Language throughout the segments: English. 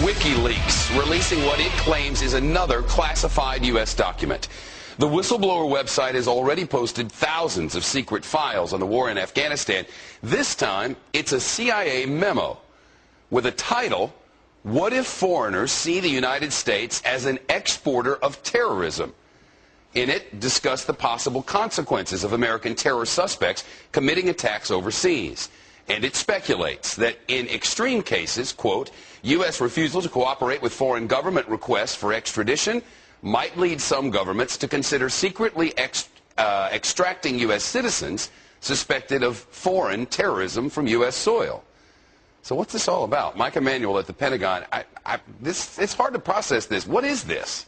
WikiLeaks releasing what it claims is another classified U.S. document. The whistleblower website has already posted thousands of secret files on the war in Afghanistan. This time, it's a CIA memo with a title, "What if foreigners see the United States as an exporter of terrorism?" In it, discuss the possible consequences of American terror suspects committing attacks overseas. And it speculates that in extreme cases, quote, U.S. refusal to cooperate with foreign government requests for extradition might lead some governments to consider secretly extracting U.S. citizens suspected of foreign terrorism from U.S. soil. So what's this all about? Mike Emanuel at the Pentagon, it's hard to process this. What is this?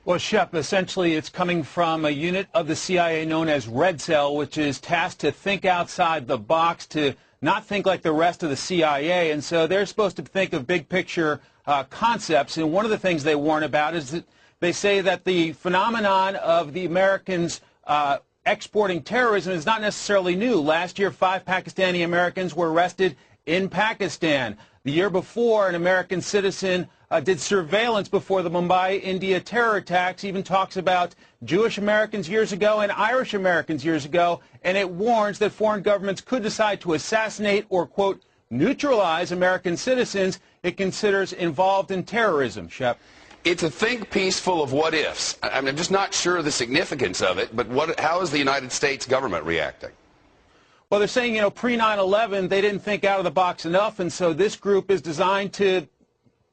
Well, Shep, essentially it's coming from a unit of the CIA known as Red Cell, which is tasked to think outside the box, to not think like the rest of the CIA. And so they're supposed to think of big picture concepts. And one of the things they warn about is that they say that the phenomenon of the Americans exporting terrorism is not necessarily new. Last year, 5 Pakistani Americans were arrested in Pakistan. The year before, an American citizen did surveillance before the Mumbai, India terror attacks, even talks about Jewish Americans years ago and Irish Americans years ago, and it warns that foreign governments could decide to assassinate or, quote, neutralize American citizens it considers involved in terrorism. Shep. It's a think piece full of what ifs. I'm just not sure of the significance of it, but how is the United States government reacting? Well, they're saying, pre 9/11, they didn't think out of the box enough, and so this group is designed to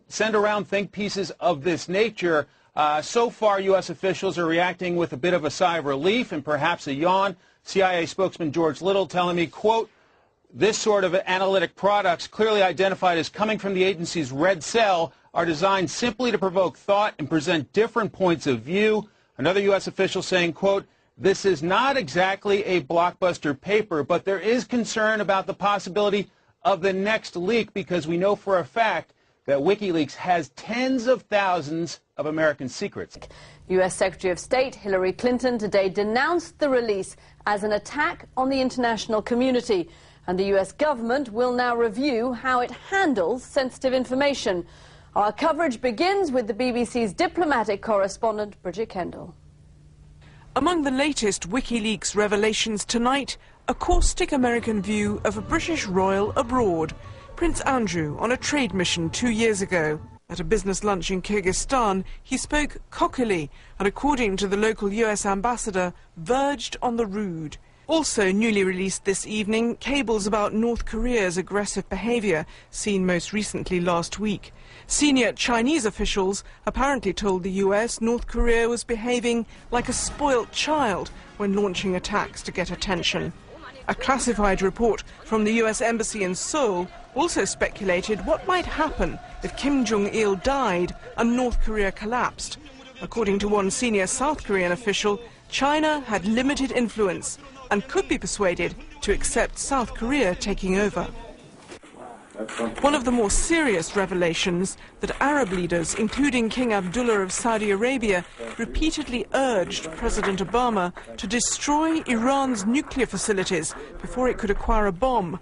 send around think pieces of this nature. So far, U.S. officials are reacting with a bit of a sigh of relief and perhaps a yawn. CIA spokesman George Little telling me, quote, this sort of analytic products clearly identified as coming from the agency's Red Cell are designed simply to provoke thought and present different points of view. Another U.S. official saying, quote, this is not exactly a blockbuster paper, but there is concern about the possibility of the next leak because we know for a fact that WikiLeaks has tens of thousands of American secrets. U.S. Secretary of State Hillary Clinton today denounced the release as an attack on the international community, and the U.S. government will now review how it handles sensitive information. Our coverage begins with the BBC's diplomatic correspondent, Bridget Kendall. Among the latest WikiLeaks revelations tonight, a caustic American view of a British royal abroad. Prince Andrew on a trade mission 2 years ago. At a business lunch in Kyrgyzstan, he spoke cockily and, according to the local US ambassador, verged on the rude. Also newly released this evening, cables about North Korea's aggressive behavior, seen most recently last week. Senior Chinese officials apparently told the US North Korea was behaving like a spoilt child when launching attacks to get attention. A classified report from the US Embassy in Seoul also speculated what might happen if Kim Jong-il died and North Korea collapsed. According to one senior South Korean official, China had limited influence and could be persuaded to accept South Korea taking over. One of the more serious revelations that Arab leaders, including King Abdullah of Saudi Arabia, repeatedly urged President Obama to destroy Iran's nuclear facilities before it could acquire a bomb.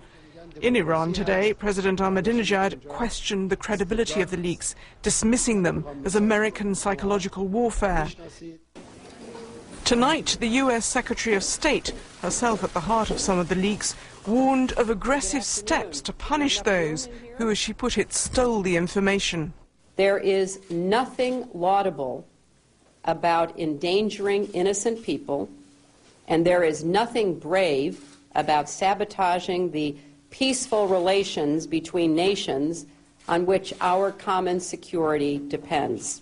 In Iran today, President Ahmadinejad questioned the credibility of the leaks, dismissing them as American psychological warfare. Tonight, the US Secretary of State, herself at the heart of some of the leaks, warned of aggressive steps to punish those who, as she put it, stole the information. There is nothing laudable about endangering innocent people, and there is nothing brave about sabotaging the peaceful relations between nations on which our common security depends.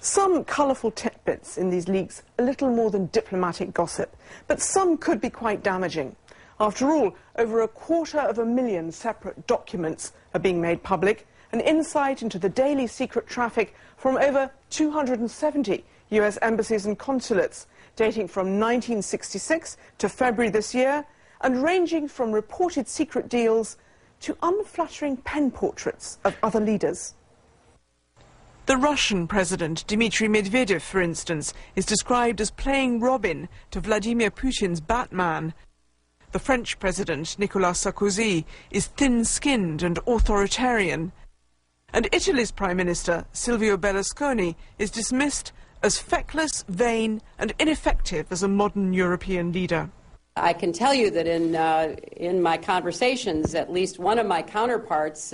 Some colourful tidbits in these leaks, a little more than diplomatic gossip, but some could be quite damaging. After all, over 250,000 separate documents are being made public, an insight into the daily secret traffic from over 270 US embassies and consulates, dating from 1966 to February this year, and ranging from reported secret deals to unflattering pen portraits of other leaders. The Russian President Dmitry Medvedev, for instance, is described as playing Robin to Vladimir Putin's Batman. The French President Nicolas Sarkozy is thin-skinned and authoritarian. And Italy's Prime Minister, Silvio Berlusconi, is dismissed as feckless, vain and ineffective as a modern European leader. I can tell you that in my conversations, at least one of my counterparts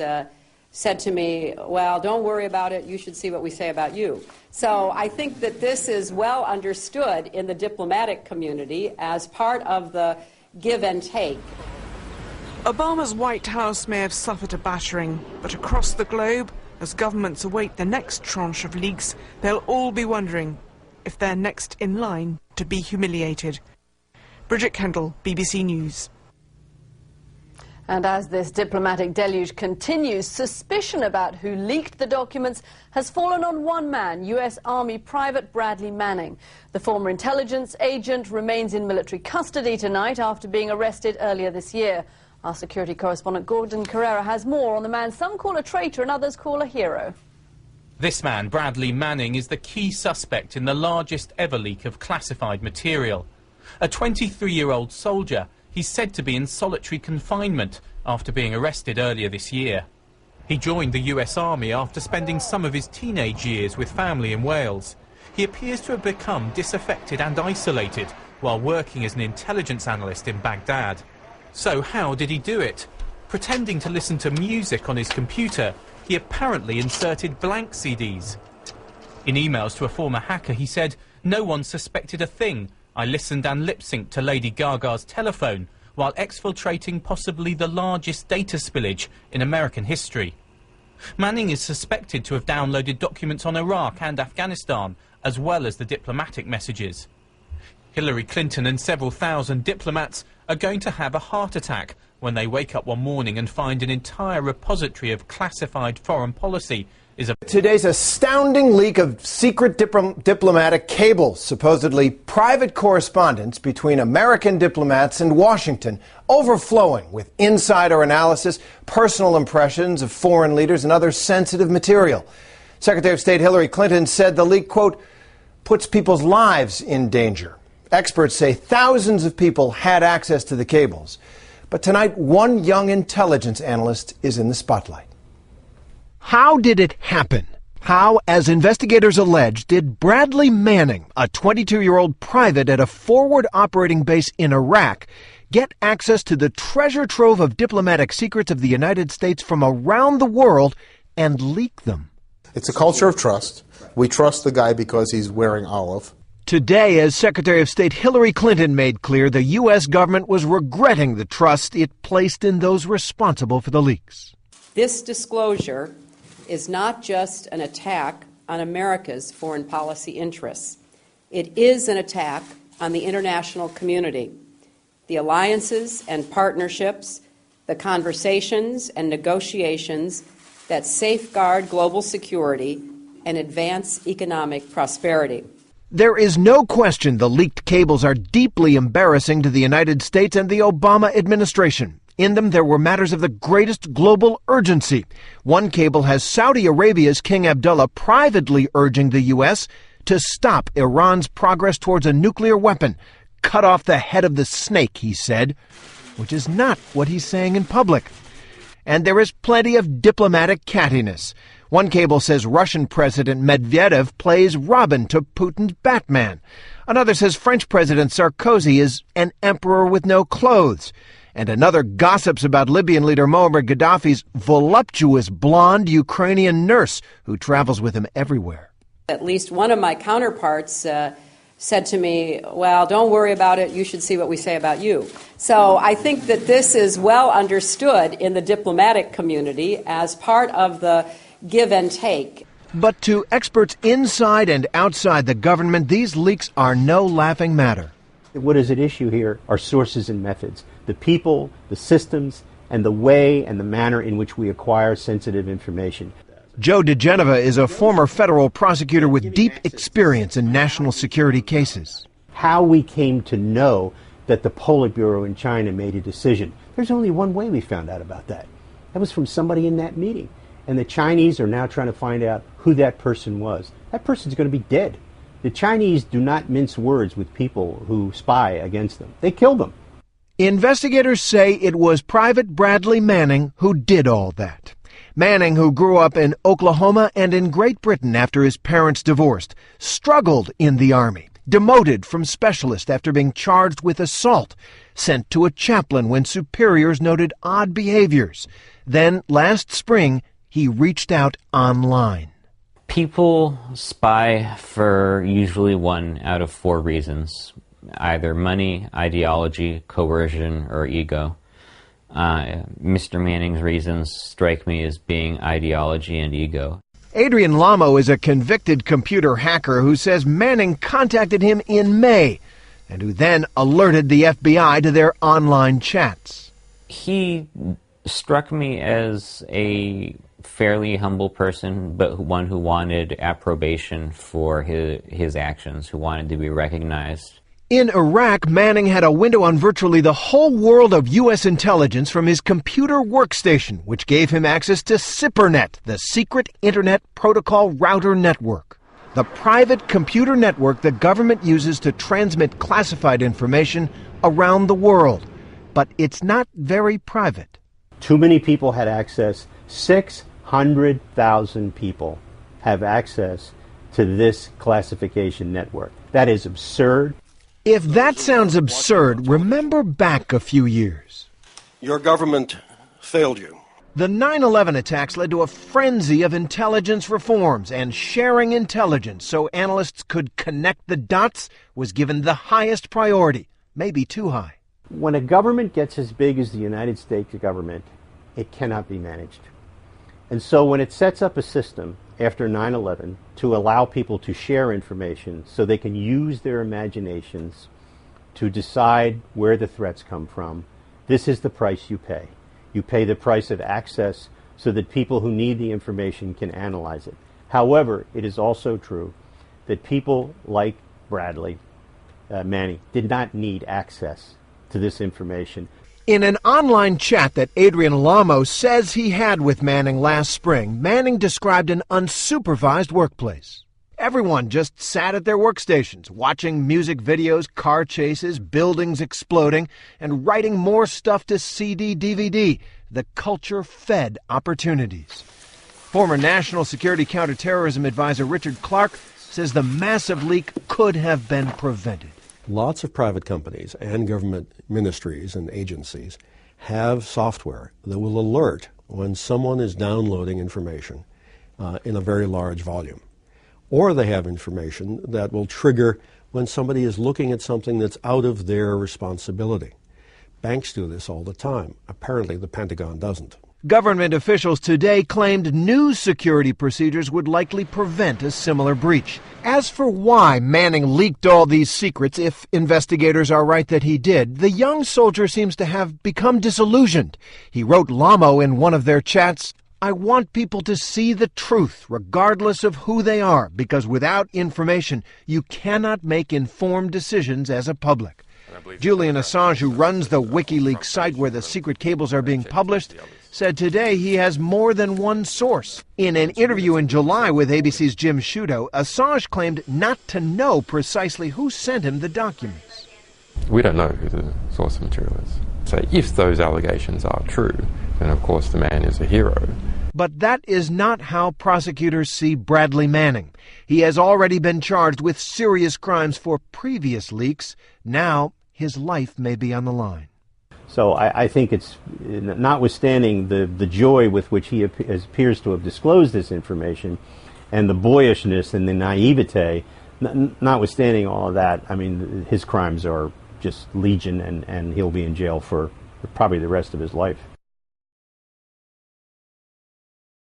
said to me, well, don't worry about it, you should see what we say about you. So I think that this is well understood in the diplomatic community as part of the give and take. Obama's White House may have suffered a battering, but across the globe, as governments await the next tranche of leaks, they'll all be wondering if they're next in line to be humiliated. Bridget Kendall, BBC News. And as this diplomatic deluge continues, suspicion about who leaked the documents has fallen on one man, U.S. Army Private Bradley Manning. The former intelligence agent remains in military custody tonight after being arrested earlier this year. Our security correspondent Gordon Carrera has more on the man some call a traitor and others call a hero. This man, Bradley Manning, is the key suspect in the largest ever leak of classified material. A 23-year-old soldier, he's said to be in solitary confinement after being arrested earlier this year. He joined the US Army after spending some of his teenage years with family in Wales. He appears to have become disaffected and isolated while working as an intelligence analyst in Baghdad. So how did he do it? Pretending to listen to music on his computer, he apparently inserted blank CDs. In emails to a former hacker, he said, "No one suspected a thing. I listened and lip-synced to Lady Gaga's telephone while exfiltrating possibly the largest data spillage in American history." Manning is suspected to have downloaded documents on Iraq and Afghanistan, as well as the diplomatic messages. Hillary Clinton and several thousand diplomats are going to have a heart attack when they wake up one morning and find an entire repository of classified foreign policy is a... Today's astounding leak of secret diplomatic cables, supposedly private correspondence between American diplomats and Washington, overflowing with insider analysis, personal impressions of foreign leaders, and other sensitive material. Secretary of State Hillary Clinton said the leak, quote, puts people's lives in danger. Experts say thousands of people had access to the cables. But tonight, one young intelligence analyst is in the spotlight. How did it happen? How, as investigators allege, did Bradley Manning, a 22-year-old private at a forward operating base in Iraq, get access to the treasure trove of diplomatic secrets of the United States from around the world and leak them? It's a culture of trust. We trust the guy because he's wearing olive. Today, as Secretary of State Hillary Clinton made clear, the U.S. government was regretting the trust it placed in those responsible for the leaks. This disclosure is not just an attack on America's foreign policy interests. It is an attack on the international community, the alliances and partnerships, the conversations and negotiations that safeguard global security and advance economic prosperity. There is no question the leaked cables are deeply embarrassing to the United States and the Obama administration. In them, there were matters of the greatest global urgency. One cable has Saudi Arabia's King Abdullah privately urging the U.S. to stop Iran's progress towards a nuclear weapon. Cut off the head of the snake, he said, which is not what he's saying in public. And there is plenty of diplomatic cattiness. One cable says Russian President Medvedev plays Robin to Putin's Batman. Another says French President Sarkozy is an emperor with no clothes. And another gossips about Libyan leader Muammar Gaddafi's voluptuous blonde Ukrainian nurse who travels with him everywhere. At least one of my counterparts said to me, well, don't worry about it, you should see what we say about you. So I think that this is well understood in the diplomatic community as part of the give and take. But to experts inside and outside the government, these leaks are no laughing matter. What is at issue here are sources and methods, the people, the systems, and the way and the manner in which we acquire sensitive information. Joe DeGeneva is a former federal prosecutor with deep experience in national security cases. How we came to know that the Politburo in China made a decision, there's only one way we found out about that. That was from somebody in that meeting. And the Chinese are now trying to find out who that person was. That person's going to be dead. The Chinese do not mince words with people who spy against them. They kill them. Investigators say it was Private Bradley Manning who did all that. Manning, who grew up in Oklahoma and in Great Britain after his parents divorced, struggled in the Army, demoted from specialist after being charged with assault, sent to a chaplain when superiors noted odd behaviors. Then, last spring, he reached out online. People spy for usually 1 out of 4 reasons, either money, ideology, coercion, or ego. Mr. Manning's reasons strike me as being ideology and ego. Adrian Lamo is a convicted computer hacker who says Manning contacted him in May and who then alerted the FBI to their online chats. He struck me as a fairly humble person, but one who wanted approbation for his actions, who wanted to be recognized. In Iraq, Manning had a window on virtually the whole world of U.S. intelligence from his computer workstation, which gave him access to SIPRNet, the Secret Internet Protocol Router Network, the private computer network the government uses to transmit classified information around the world. But it's not very private. Too many people had access. 600,000 people have access to this classification network. That is absurd. If that sounds absurd, remember back a few years. Your government failed you. The 9/11 attacks led to a frenzy of intelligence reforms, and sharing intelligence so analysts could connect the dots was given the highest priority, maybe too high. When a government gets as big as the United States government, it cannot be managed. And so when it sets up a system after 9/11 to allow people to share information so they can use their imaginations to decide where the threats come from, this is the price you pay. You pay the price of access so that people who need the information can analyze it. However, it is also true that people like Bradley Manning did not need access to this information. In an online chat that Adrian Lamo says he had with Manning last spring, Manning described an unsupervised workplace. Everyone just sat at their workstations, watching music videos, car chases, buildings exploding, and writing more stuff to CD, DVD. The culture fed opportunities. Former National Security Counterterrorism Advisor Richard Clark says the massive leak could have been prevented. Lots of private companies and government ministries and agencies have software that will alert when someone is downloading information in a very large volume. Or they have information that will trigger when somebody is looking at something that's out of their responsibility. Banks do this all the time. Apparently, the Pentagon doesn't. Government officials today claimed new security procedures would likely prevent a similar breach. As for why Manning leaked all these secrets, if investigators are right that he did, the young soldier seems to have become disillusioned. He wrote Lamo in one of their chats, "I want people to see the truth, regardless of who they are, because without information, you cannot make informed decisions as a public." Julian Assange, who runs the WikiLeaks site where the secret cables are being published, said today he has more than one source. In an interview in July with ABC's Jim Sciutto, Assange claimed not to know precisely who sent him the documents. We don't know who the source of material is. So if those allegations are true, then of course the man is a hero. But that is not how prosecutors see Bradley Manning. He has already been charged with serious crimes for previous leaks. Now his life may be on the line. So I think it's, notwithstanding the joy with which he appears to have disclosed this information and the boyishness and the naivete, notwithstanding all of that, I mean, his crimes are just legion, and he'll be in jail for probably the rest of his life.